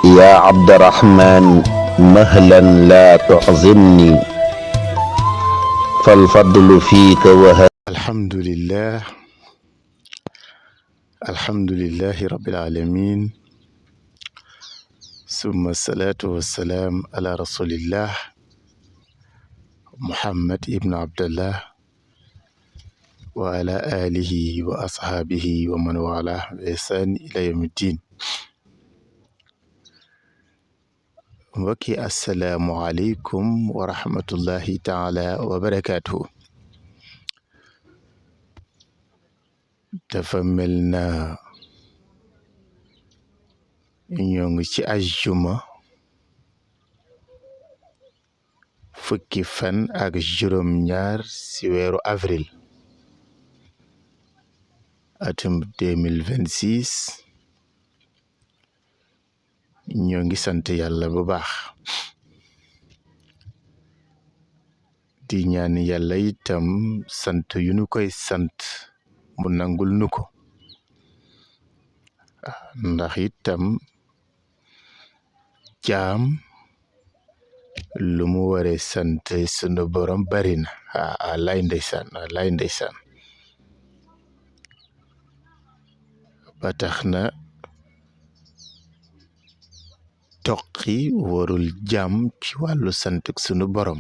يا عبد الرحمن مهلا لا تحزني فالفضل فيك الحمد لله رب العالمين ثم الصلاة والسلام على رسول الله محمد ابن عبد الله وعلى آله وأصحابه ومن والاه بإحسان إلى يوم الدين. mbokki assalaamu aleykum wa rahmatullahi taala wa barakaatuhu. dafa mel na ñoo ngi ci ajjuma fukki fan ak juróom ñaar ci weeru avril atum 2026. ñoo ngi sant yàlla bu baax di ñaan yàlla itam sant yu nu koy sant mu nangul nu ko ndax itam jaam lu mu waree sant sunu borom bari na. lay ndeysaan ba tax na toqi warul jaam ci wàllu sant sunu borom.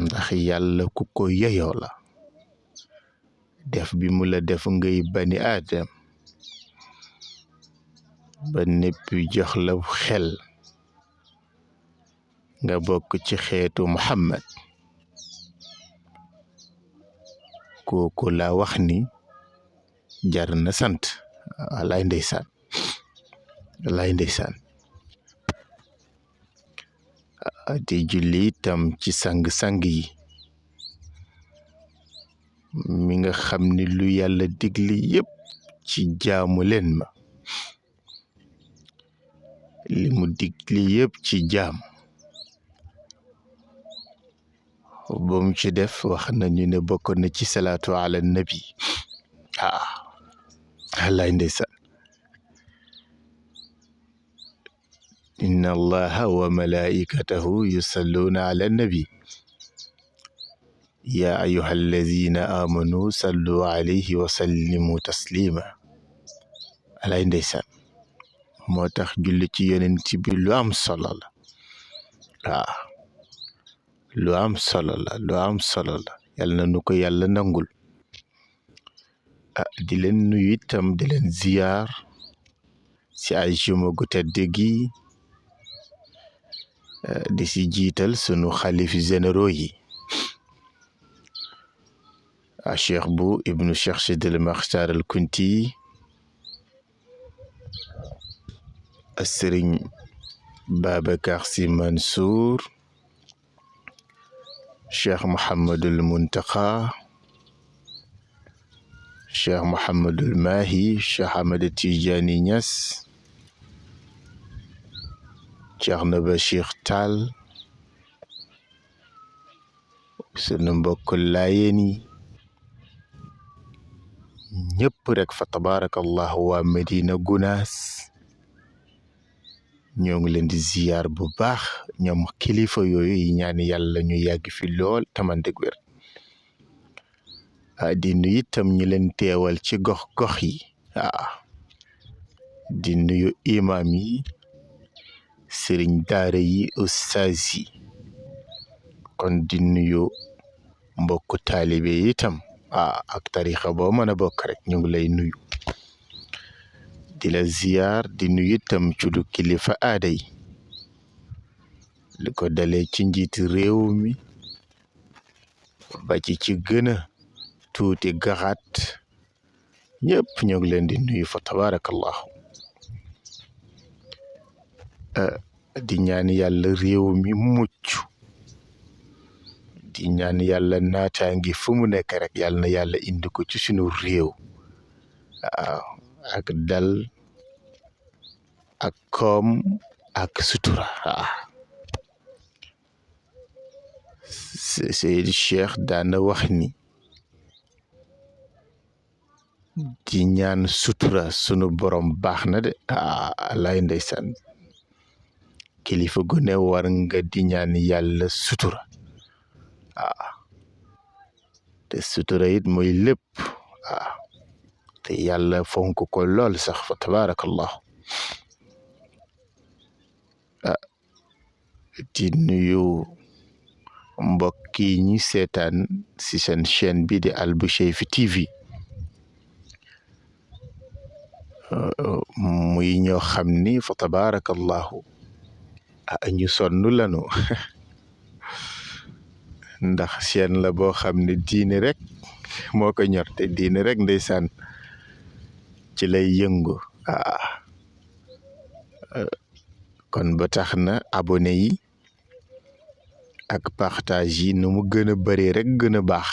ndax yàlla ku ko yeyoo la. def bi mu la def ngay bani aadam ba neppi jox la xel nga bokk ci xeetu Muhammad kooku la wax ni jar na sant. lay ndeysaan di julli itam ci sang-sang yi mi nga xam ni lu yàlla digli yépp ci jaamu leen ma li mu digli yépp ci jaam ba mu ci def wax nañu ne bokk na ci salaatu ala nabi. lay ndeysaan inna allaha wa malaikatahu yusalluna ala nabi ya ayuha allazina amanu sallu alayhi wa sallimu taslima. lay ndeysaan moo tax julli ci yonent bi lu am solo la. lu am solo la yàlla na nu ko yàlla nangul. di leen nuyu itam di leen ziyaar ci ajjuma gu tedd gi di ci jiital sunu xalif généraux yi cheikh bu ibnu cheikh Sidil Maxtaar al Kunti sëriñ Babacar Sy Mansour cheikh Mouhamadul Muntaqa cheikh Mouhamadul Mahi cheikh Ahmed Tidiane Niass cheikh na Bachir Tall sunu mbokk laayeen yi ñëpp rek fa tabarakallahu waa Medina Gunaas ñoo ngi leen di ziyaar bu baax ñoom kilifa yooyu yi ñaan yàlla ñu yàgg fi lool tamandeg wér. di nuyu itam ñi leen teewal ci gox yi. di nuyu imam yi sëriñ daara yi ustaaz yi kon di nuyu mbokku taalibe yi itam ak tarixa boo mën a bokk rek ñu ngi lay nuyu di la ziyaar di nuyu itam ci du kilifa aada yi li ko dalee ci njiiti réew mi ba ci gën a tuuti gaxaat ñëpp ñu ngi leen di nuyu fa tabarakallahu. di ñaan yàlla réew mi mucc di ñaan yàlla naataangi fu mu nekk rek yàlla na yàlla indi ko ci sunu réew. ak dal ak koom ak sutura. Seydi Cheikh daana wax ni di ñaan sutura sunu borom baax na de lay ndeysaan kilifa gu ne war nga di ñaan yàlla sutura te sutura it mooy lépp te yàlla fonk ko lool sax fa tabaarakallah di nuyu mbokk yi ñi seetaan ci seen chaîne bi di Albucheyfi TV muy ñoo xam ni fa tabaarakallahu ñu sonn lanu ndax chaîne la boo xam ne diine rek moo ko ñor te diine rek ndeysaan ci lay yëngu kon ba tax na abonné yi ak partage yi nu mu gën a bëree rek gën a baax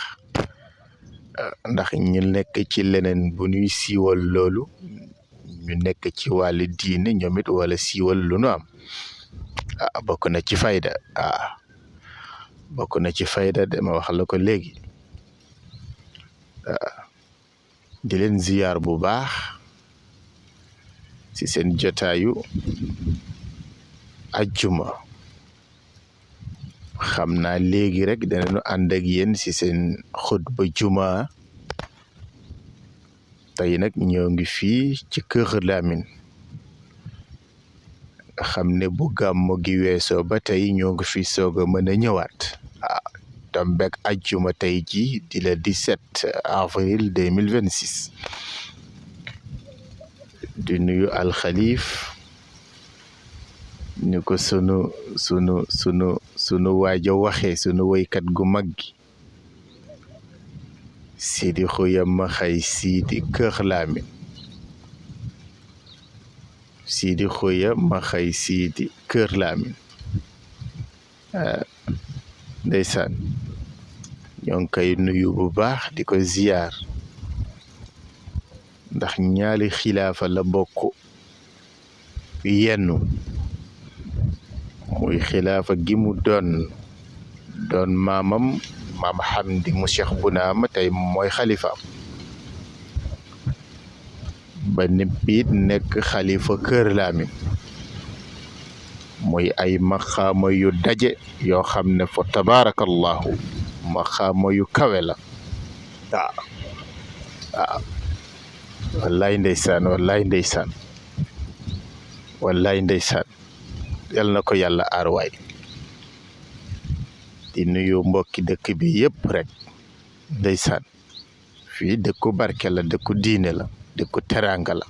ndax ñu nekk ci leneen bu ñuy siiwal loolu ñu nekk ci wàllu diine ñoom it wala siiwal lu nu am bokk na ci fayda bokk na ci fayda dama wax la ko léegi di leen ziyaar bu baax ci seen jotaayu ajjuma xam naa léegi rek danañu ànd ak yéen ci seen xutba juma tey nag ñoo ngi fii ci Kër Lamine nga xam ne bu gàmmu gi weesoo ba tey ñoo ngi fi soog a mën a ñëwaat tombeek ajjuma tey ji di la 17 avril 2026 di nuyu alxalif ni ko sunu waajo waxee sunu woykat gu mag gi Sidi Xuya ma xay Sidi Kër Lamine Sidi Xuya ma xay Sidi Kër Lamine ndeysaan ñoo ngi koy nuyu bu baax di ko ziyaar ndax ñaari xilaafa la bokk yennu muy xilaafa gi mu doon maam Hamdi mu Cheikh Bunaama tey mooy xalifaam ba nippiit nekk xalifa Kër Lamine muy ay maqaama yu daje yoo xam ne fa tabaarakallahu maqaama yu kawe la wallaay ndeysaan wallaay ndeysaan yal na ko yàlla aar waay di nuyu mbokki dëkk bi yëpp rek ndeysaan fii dëkku barke la dëkku diine la dëkku teraanga la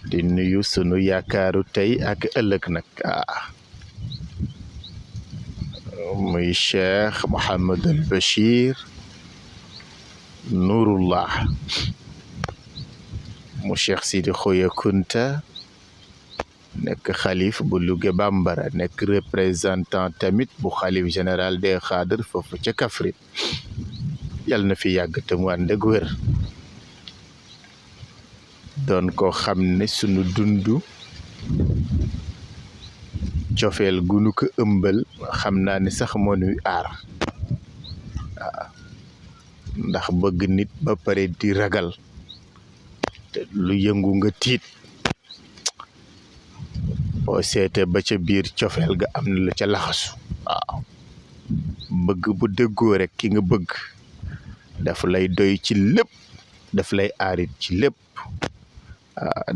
di nuyu sunu yaakaaru tey ak ëllëg nag muy Cheikh Mouhamadul Bachir Nuurullah mu Cheikh Sidi Xuya Kunta nekk xalif bu Louga Bambara nekk représentant tamit bu xalif général des Xaadar foofu ca Kaffrine yal na fi yàgg te mu ànd ak wér doon koo xam ne sunu dundu cofeel gu nu ko ëmbal xam naa ne sax moo nuy aar ndax bëgg nit ba pare di ragal te lu yëngu nga tiit boo seete ba ca biir cofeel ga am na la ca laxasu bëgg bu dëggoo rek ki nga bëgg daf lay doy ci lépp daf lay aarit ci lépp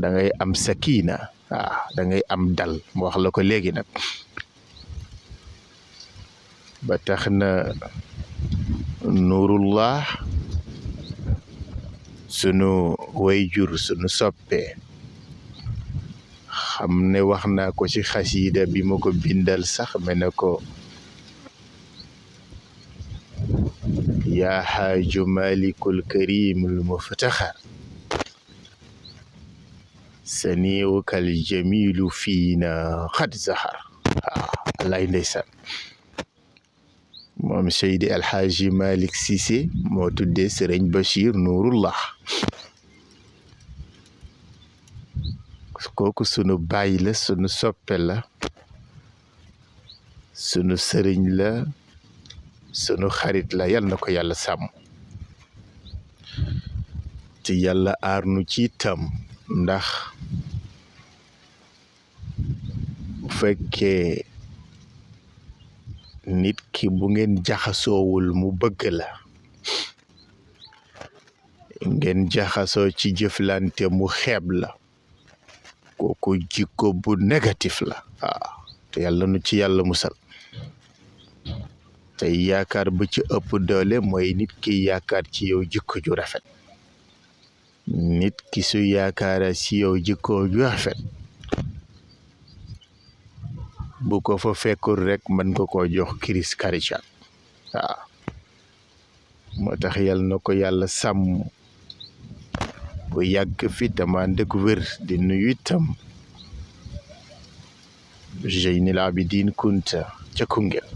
da ngay am sakina da ngay am dal mu wax la ko léegi nag ba tax na Nuurullah sunu wayjur sunu soppee xam ne wax naa ko ci xasiida bi ma ko bindal sax me ne ko yaa xaaju malikul karimul muftaxar saniwukal jamilu fiina xad zahar lay ndeysaan moom Seydi Alxaaji Malick Cissé moo tuddee Sëriñ Bachir Nuurullah kooku sunu baay la sunu soppe la sunu sëriñ la sunu xarit la yal na ko yàlla sàmm te yàlla aar nu ci itam ndax bu fekkee nit ki bu ngeen jaxasoowul mu bëgg la ngeen jaxasoo ci jëflante mu xeeb la kooku jikko bu négatif la te yàlla nu ci yàlla musal te yaakaar ba ci ëpp doole mooy nit ki yaakaar ci yow jikko ju rafet nit ki su yaakaara ci yow jikko ju rafet bu ko fa fekkul rek mën nga koo jox kiris karica moo tax yal na ko yàlla sàmm bu yàgg fi dama ndëg wér di nuyu itam Jeynil Abidin Kunta ca Koungheul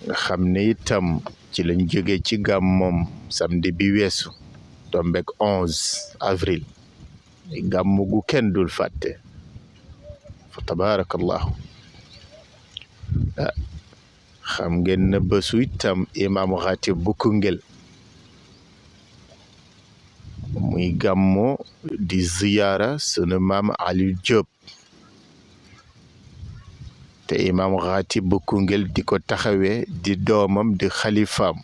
nga xam ne itam ci lañ jóge ci gàmmoom samedi bi weesu tombek 11 avril gàmm gu kenn dul fàtte fa tabarakallahu xam ngeen na bésu itam imam ratib bu Koungheul muy gàmmo di ziyaara sunu maam Aliou Diop te imam ratib bu Koungheul di ko taxawee di doomam di xalifaam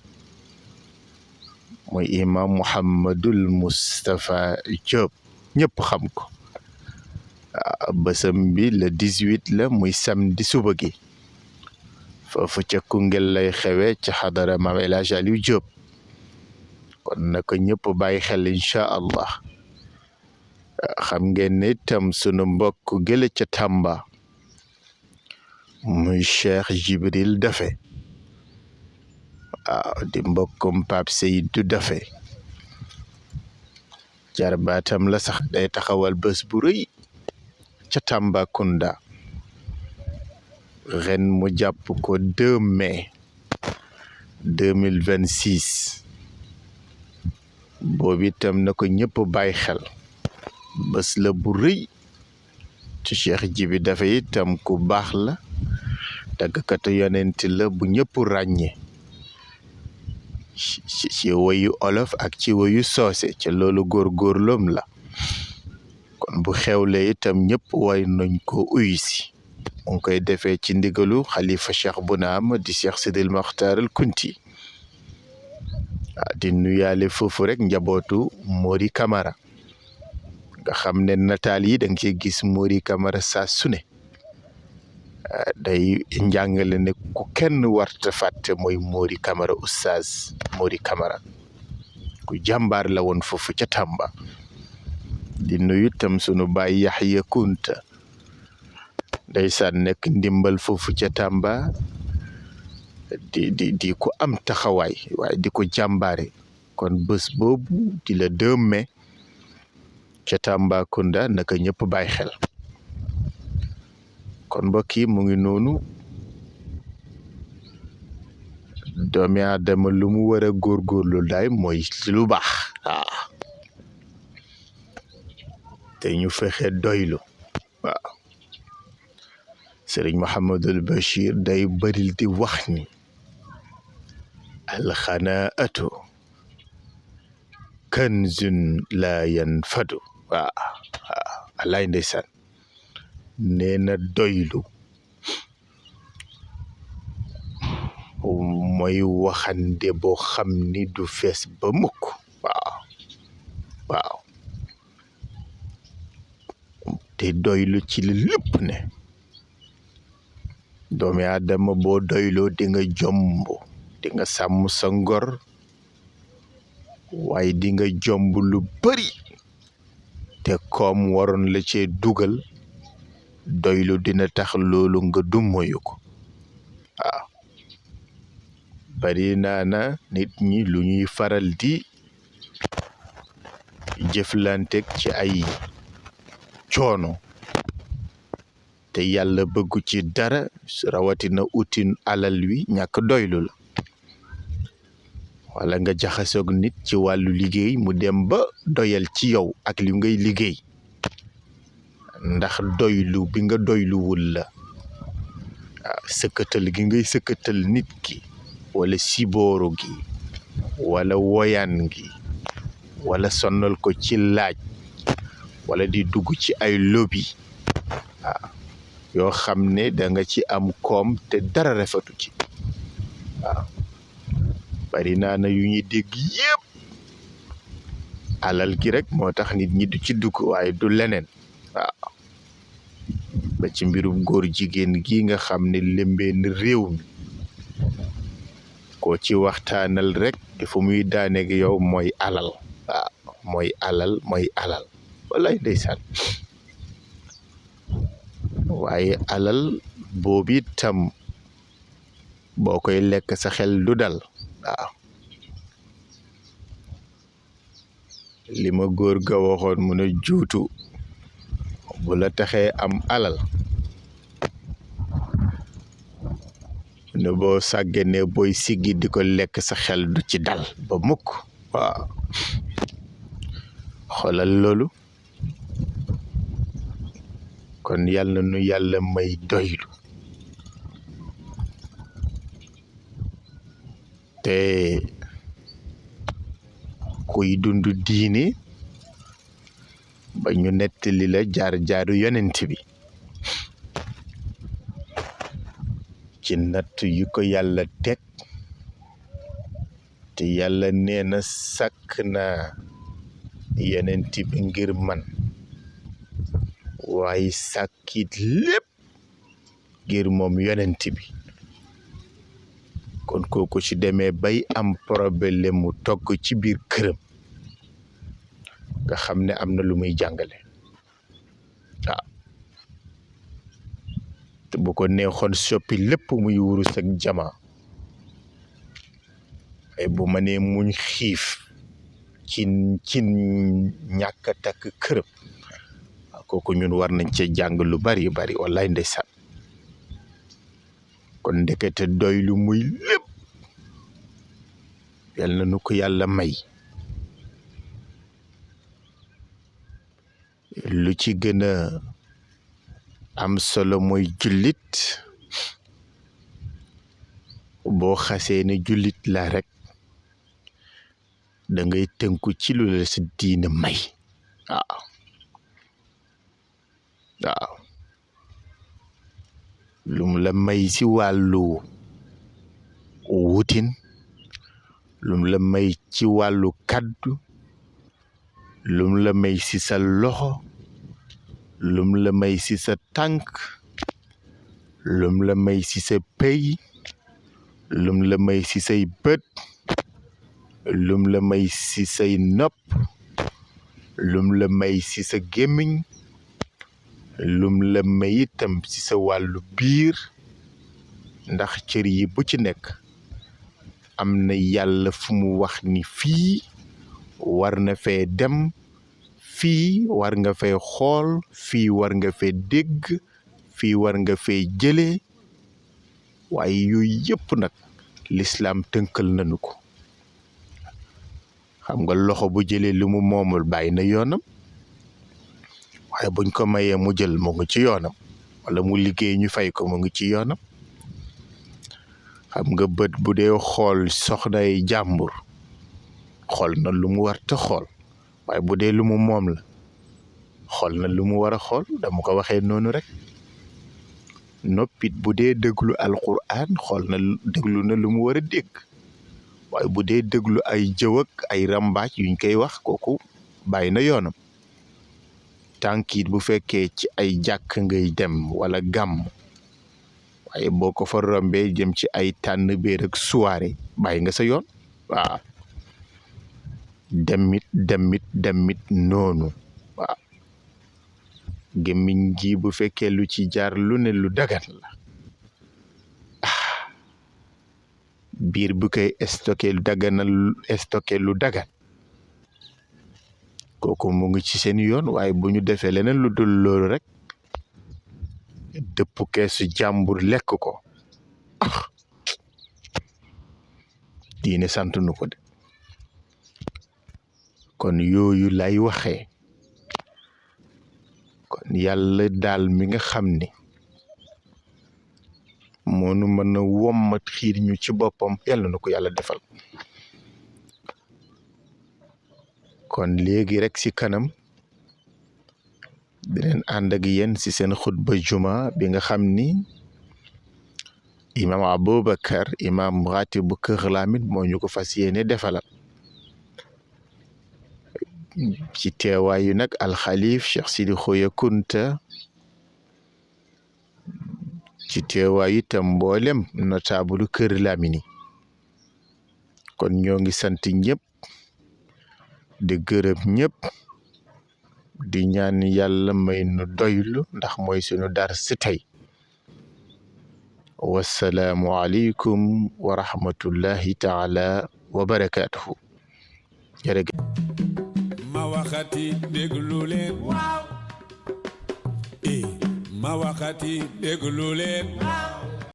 muy imam Mouhamadul Moustapha Diop ñëpp xam ko bésam bi le 18 la muy samedi suba gi foofu ca Koungheul lay xewe ca xadara maam El Hadj Aliou Diop kon naka ñëpp bàyyi xel incha allah xam ngeen ne itam sunu mbokk gële ca Tamba muy Cheikh Jibril Dafe di mbokkum Pape Seydou Dafe jarbaatam la sax day taxawal bés bu rëy ca Tambacounda ren mu jàpp ko 2 mai 2026 boobu itam na ko ñëpp bàyyi xel bés la bu rëy ci Cheikh Jibi Dafe itam ku baax la tàggkatu yonent la bu ñëpp ràññe ci woyu olof ak ci woyu soose ca loolu góorgóorloom la kon bu xewle itam ñëpp way nañ ko uyu si mu ngi koy defee ci ndigalu xalifa cheikh bu naam di Cheikh Sidil Mokhtar al Kunti di nuyaale foofu rek njabootu Mori Camara nga xam ne nataal yi da nga ciy gis Mori Camara saa su ne day njàngale ne ku kenn warta fàtte mooy Mori Camara oustaz Mori Camara ku jàmbaar la woon foofu ca Tamba di nuyu tam sunu baay Yaxya Kunta ndeysaan nekk ndimbal foofu ca Tamba di ko am taxawaay waaye di ko jàmbaare kon bés boobu di la 2 mai ca Tambacounda naka ñëpp bàyyi xel kon mbokk yi mu ngi noonu doomi aadama lu mu war a góorgóorlu daay mooy lu baax te ñu fexe doylu waaw Sëriñ Mouhamadul Bachir day bëril di wax ni alxanaatu kanzun la yanfadu alaay ndeysaan nee na doylu mooy waxande boo xam ni du fees ba mukk waaw te doylu ci li lépp ne doomi aadama boo doyloo di nga jomb di nga sàmm sa ngor waaye di nga jomb lu bari te koom waroon la cee dugal doylu dina tax loolu nga dummoyu ko bari na nit ñi lu ñuy faral di jëflanteeg ci ay coono te yàlla bëggu ci dara rawatina utin alal wi ñàkk doylu la wala nga jaxasoog nit ci wàllu liggéey mu dem ba doyal ci yow ak li ngay liggéey ndax doylu bi nga doyluwul la sëkkatal gi ngay sëkkatal nit ki wala sibooru gi wala woyaan gi wala sonnal ko ci laaj wala di dugg ci ay lobby waaw yoo xam ne da nga ci am koom te dara rafetu ci waaw bari naa na yu ñuy dégg yépp alal gi rek moo tax nit ñi du ci dugg waaye du leneen waaw ba ci mbirum góor jigéen gi nga xam ne lembeen réew mi koo ci waxtaanal rek fu muy daaneeg yow mooy alal waaw mooy alal wallaay ndeysaan waaye alal boobu itam boo koy lekk sa xel du dal waaw li ma góor ga waxoon mu ne juutu bu la taxee am alal ne boo sàgganee booy siggi di ko lekk sa xel du ci dal ba mukk waaw xoolal loolu kon yàlla nu yàlla may doylu te kuy dund diine ba ñu nettali la jaar-jaaru yonent bi ci natt yu ko yàlla teg te yàlla nee na sàkk na yonent bi ngir man waaye sàkkit lépp ngir moom yonent bi kon kooku ci demee bay am problème mu togg ci biir këram nga xam ne am na lu muy jàngale waaw te bu ko neexoon soppi lépp muy wurus ak jama ay bu ma nee muñ xiif ci ñàkk a takk këram kooku ñun war nañ cee jàng lu bari wallaay ndeysaan kon ndekete doy lu muy lépp yal na nu ko yàlla may lu ci gën a am solo mooy jullit boo xasee ne jullit la rek da ngay tënku ci lu la sa diina may waaw lum la may ci wàllu wutin lum la may ci wàllu kaddu lum la may ci sa loxo lum la may ci sa tànk lum la may ci sa pey lum la may ci say bët lum la may ci say nopp lum la may ci sa gémmiñ lum la may itam ci sa wàllu biir ndax cër yi bu ci nekk am na yàlla fu mu wax ni fii war na fee dem fii war nga fee xool fii war nga fee dégg fii war nga fee jëlee waaye yooyu yëpp nag lislaam tënkal nañu ko xam nga loxo bu jëlee lu mu moomul bàyyi na yoonam waaye buñ ko mayee mu jël mu ngi ci yoonam wala mu liggéey ñu fay ko mu ngi ci yoonam xam nga bët bu dee xool soxnay jàmbur xool na lu mu war te xool waaye bu dee lu mu moom la xool na lu mu war a xool dama ko waxee noonu rek noppit bu dee déglu alquran xool na déglu na lu mu war a dégg waaye bu dee déglu ay jëw ak ay rambaaj yuñ koy wax kooku bàyyi na yoonam tànkit bu fekkee ci ay jàkk ngay dem wala gàmm waaye boo ko fa rombee jëm ci ay tànn béer ak soirée bàyyi nga sa yoon waaw demit noonu waaw gémmiñ gi bu fekkee lu ci jaar lu ne lu dagan la biir bu koy stocké lu dagan kooku mu ngi ci seen yoon waaye bu ñu defee leneen lu dul loolu rek dëpp keesu jàmbur lekk ko diine sant nu ko de kon yooyu lay waxee kon yàlla daal mi nga xam ne moonu mën a wommat xiir ñu ci boppam yàlla na ko yàlla defal kon léegi rek ci kanam dinañ ànd ak yéen ci seen xutba juma bi nga xam ni imam Aboubacar imam ratib bu Kër Lamine moo ñu ko fas yéene defalal ci teewaayu nag alxalif Cheikh Sidi Khoya Kunta ci teewaayu itam mboolem notable Kër Lamine kon ñoo ngi sant ñëpp di gërëm ñëpp di ñaan yàlla may nu doylu ndax mooy sunu dar si tey wassalaamu aleykum wa rahmatullahi taala wa barakaatuhu jërëjëf ma waxati déglu leen ma waxati déglu leen